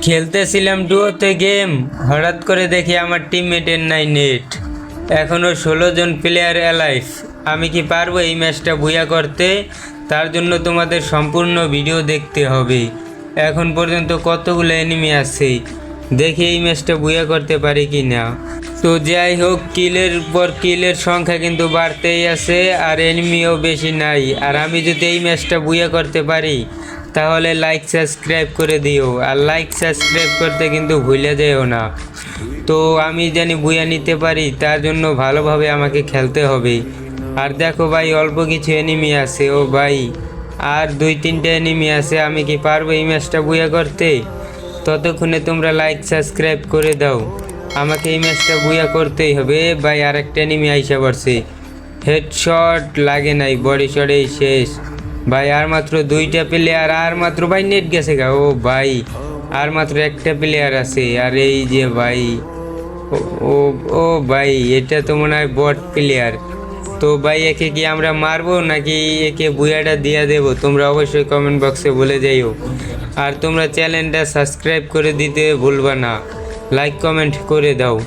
খেলতেছিলাম ডুয়োতে game, হঠাৎ করে দেখি আমার টিমমেটের নাই নেট। এখনও 16 জন প্লেয়ার অ্যালাইভ। আমি কি পারবো এই ম্যাচটা বুয়া করতে? তার জন্য তোমাদের সম্পূর্ণ ভিডিও দেখতে হবে। এখন পর্যন্ত কতগুলো এনিমি আছে, দেখি এই ম্যাচটা বুয়া করতে পারি কি না। তো যাই হোক, কিলের পর কিলের সংখ্যা কিন্তু বাড়তেই আছে, আর এনিমিও বেশি নাই। আর আমি যদি এই ম্যাচটা বুয়া করতে পারি তাহলে লাইক সাবস্ক্রাইব করে দিও, আর লাইক সাবস্ক্রাইব করতে কিন্তু ভুলে যেও না। তো আমি জানি বুয়া নিতে পারি, তার জন্য ভালোভাবে আমাকে খেলতে হবে। আর দেখো ভাই, অল্প কিছু এনিমি আছে। ও ভাই, আর 2-3টা এনিমি আছে। আমি কি পারবো এই ম্যাচটা বুয়া করতে? ততক্ষণে তোমরা লাইক সাবস্ক্রাইব করে দাও। আমাকে এই ম্যাচটা বুয়া করতেই হবে। ভাই, আরেকটা এনিমি আইসা পড়ছে। হেডশট লাগে নাই, বডি শটেই শেষ। ভাই, আর মাত্র 2টা প্লেয়ার, আর মাত্র ভাই নেট গেছে গা। ও ভাই, আর মাত্র একটা প্লেয়ার আছে। আর এই যে ভাই, ও ও ও ভাই, এটা তো মনে হয় বট প্লেয়ার। তো ভাই, একে কি আমরা মারবো নাকি একে বুয়াটা দিয়ে দেবো? তোমরা অবশ্যই কমেন্ট বক্সে বলে যাইও। আর তোমরা চ্যানেলটা সাবস্ক্রাইব করে দিতে ভুলবা না, লাইক কমেন্ট করে দাও।